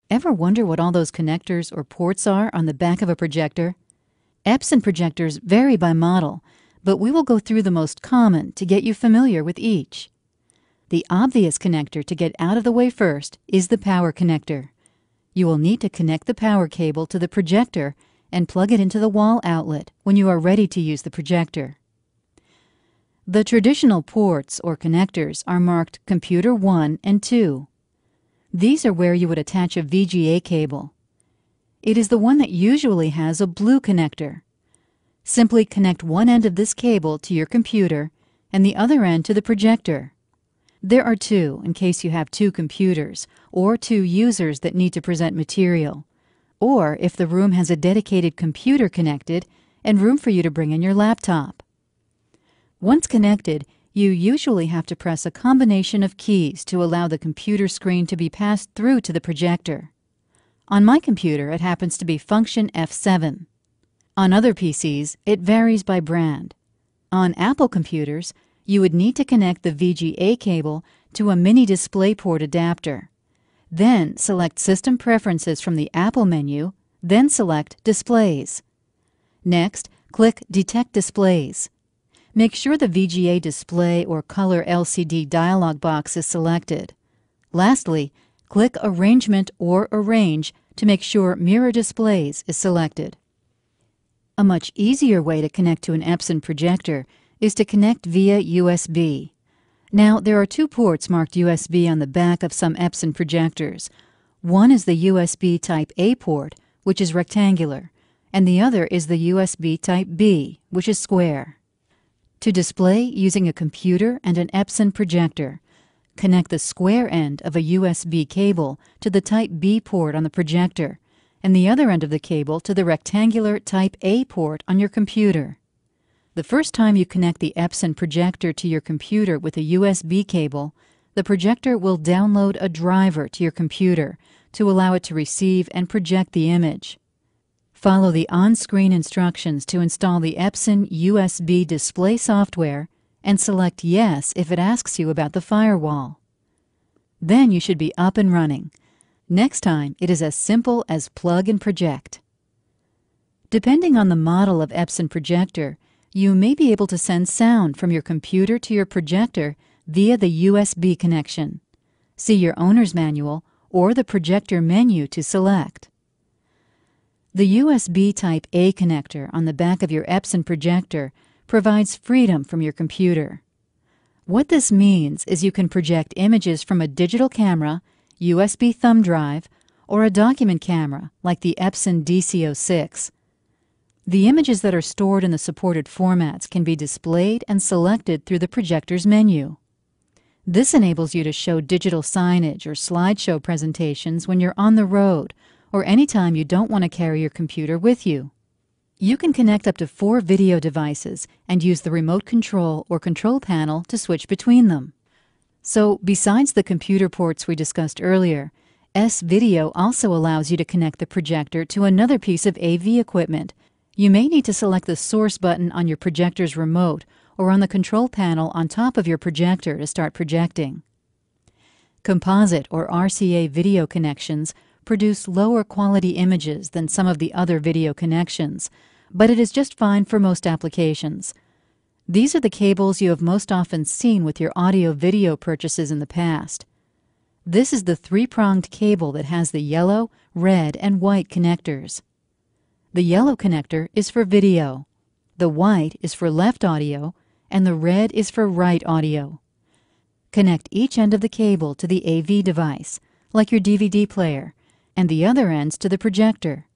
Ever wonder what all those connectors or ports are on the back of a projector? Epson projectors vary by model, but we will go through the most common to get you familiar with each. The obvious connector to get out of the way first is the power connector. You will need to connect the power cable to the projector and plug it into the wall outlet when you are ready to use the projector. The traditional ports or connectors are marked Computer 1 and 2. These are where you would attach a VGA cable. It is the one that usually has a blue connector. Simply connect one end of this cable to your computer and the other end to the projector. There are two in case you have two computers or two users that need to present material, or if the room has a dedicated computer connected and room for you to bring in your laptop. Once connected, you usually have to press a combination of keys to allow the computer screen to be passed through to the projector. On my computer, it happens to be function F7. On other PCs, it varies by brand. On Apple computers, you would need to connect the VGA cable to a mini DisplayPort adapter. Then select System Preferences from the Apple menu, then select Displays. Next, click Detect Displays. Make sure the VGA display or color LCD dialog box is selected. Lastly, click Arrangement or Arrange to make sure Mirror Displays is selected. A much easier way to connect to an Epson projector is to connect via USB. Now, there are two ports marked USB on the back of some Epson projectors. One is the USB Type-A port, which is rectangular, and the other is the USB Type-B, which is square. To display using a computer and an Epson projector, connect the square end of a USB cable to the Type-B port on the projector, and the other end of the cable to the rectangular Type-A port on your computer. The first time you connect the Epson projector to your computer with a USB cable, the projector will download a driver to your computer to allow it to receive and project the image. Follow the on-screen instructions to install the Epson USB display software and select Yes if it asks you about the firewall. Then you should be up and running. Next time, it is as simple as plug and project. Depending on the model of Epson projector, you may be able to send sound from your computer to your projector via the USB connection. See your owner's manual or the projector menu to select. The USB Type-A connector on the back of your Epson projector provides freedom from your computer. What this means is you can project images from a digital camera, USB thumb drive, or a document camera like the Epson DC-06. The images that are stored in the supported formats can be displayed and selected through the projector's menu. This enables you to show digital signage or slideshow presentations when you're on the road or anytime you don't want to carry your computer with you. You can connect up to 4 video devices and use the remote control or control panel to switch between them. So, besides the computer ports we discussed earlier, S-Video also allows you to connect the projector to another piece of AV equipment. You may need to select the source button on your projector's remote or on the control panel on top of your projector to start projecting. Composite or RCA video connections produce lower quality images than some of the other video connections, but it is just fine for most applications. These are the cables you have most often seen with your audio-video purchases in the past. This is the 3-pronged cable that has the yellow, red, and white connectors. The yellow connector is for video, the white is for left audio, and the red is for right audio. Connect each end of the cable to the AV device, like your DVD player, and the other ends to the projector.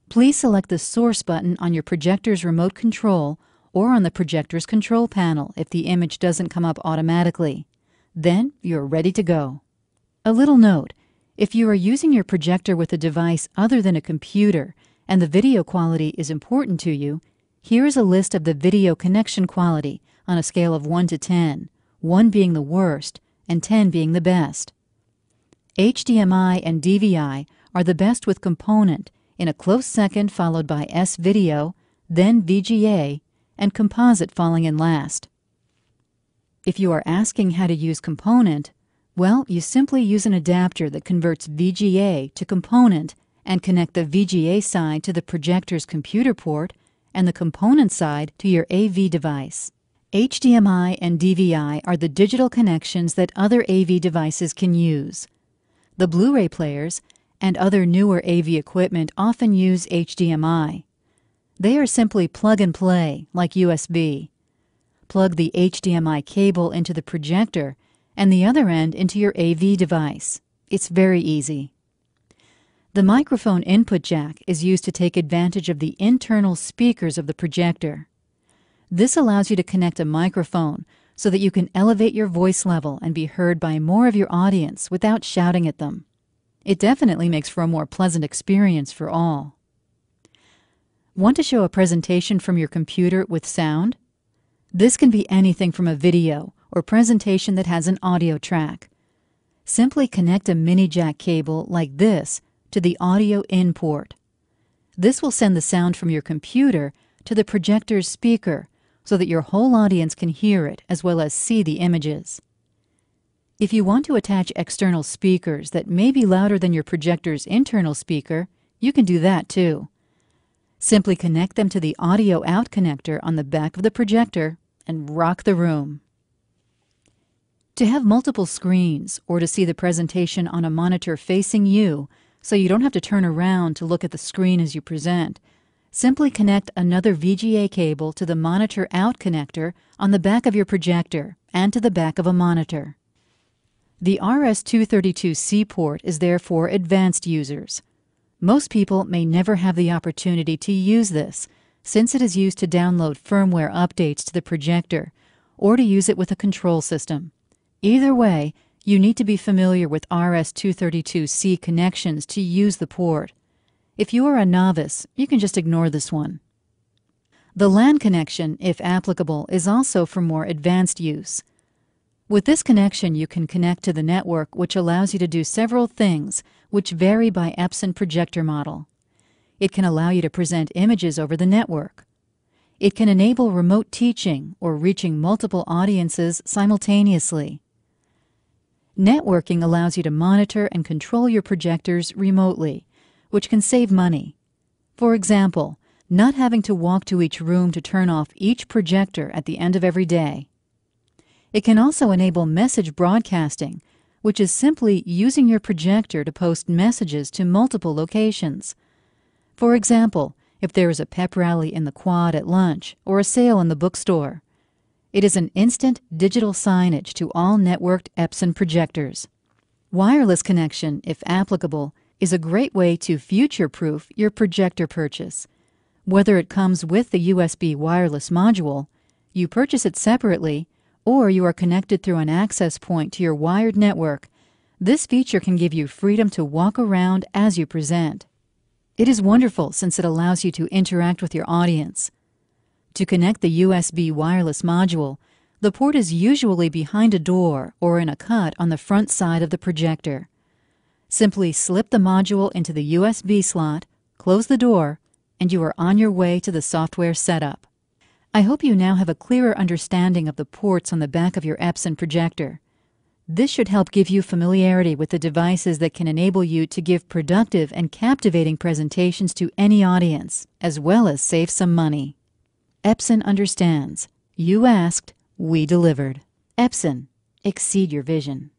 Please select the source button on your projector's remote control or on the projector's control panel if the image doesn't come up automatically. Then you're ready to go. A little note, if you are using your projector with a device other than a computer and the video quality is important to you, here is a list of the video connection quality on a scale of 1 to 10, 1 being the worst and 10 being the best. HDMI and DVI are the best with component, in a close second followed by S-Video, then VGA, and composite falling in last. If you are asking how to use component, Well, you simply use an adapter that converts VGA to component and connect the VGA side to the projector's computer port and the component side to your AV device. HDMI and DVI are the digital connections that other AV devices can use. The Blu-ray players and other newer AV equipment often use HDMI. They are simply plug and play, like USB. Plug the HDMI cable into the projector and the other end into your AV device. It's very easy. The microphone input jack is used to take advantage of the internal speakers of the projector. This allows you to connect a microphone so that you can elevate your voice level and be heard by more of your audience without shouting at them. It definitely makes for a more pleasant experience for all. Want to show a presentation from your computer with sound? This can be anything from a video or presentation that has an audio track. Simply connect a mini jack cable like this to the audio in port. This will send the sound from your computer to the projector's speaker so that your whole audience can hear it as well as see the images. If you want to attach external speakers that may be louder than your projector's internal speaker, you can do that too. Simply connect them to the audio out connector on the back of the projector and rock the room. To have multiple screens or to see the presentation on a monitor facing you so you don't have to turn around to look at the screen as you present, simply connect another VGA cable to the monitor out connector on the back of your projector and to the back of a monitor. The RS-232C port is there for advanced users. Most people may never have the opportunity to use this, since it is used to download firmware updates to the projector or to use it with a control system. Either way, you need to be familiar with RS-232C connections to use the port. If you are a novice, you can just ignore this one. The LAN connection, if applicable, is also for more advanced use. With this connection, you can connect to the network, which allows you to do several things which vary by Epson projector model. It can allow you to present images over the network. It can enable remote teaching or reaching multiple audiences simultaneously. Networking allows you to monitor and control your projectors remotely, which can save money. For example, not having to walk to each room to turn off each projector at the end of every day. It can also enable message broadcasting, which is simply using your projector to post messages to multiple locations. For example, if there is a pep rally in the quad at lunch or a sale in the bookstore. It is an instant digital signage to all networked Epson projectors. Wireless connection, if applicable, is a great way to future-proof your projector purchase. Whether it comes with the USB wireless module, you purchase it separately, or you are connected through an access point to your wired network, this feature can give you freedom to walk around as you present. It is wonderful since it allows you to interact with your audience. To connect the USB wireless module, the port is usually behind a door or in a cut on the front side of the projector. Simply slip the module into the USB slot, close the door, and you are on your way to the software setup. I hope you now have a clearer understanding of the ports on the back of your Epson projector. This should help give you familiarity with the devices that can enable you to give productive and captivating presentations to any audience, as well as save some money. Epson understands. You asked, we delivered. Epson, exceed your vision.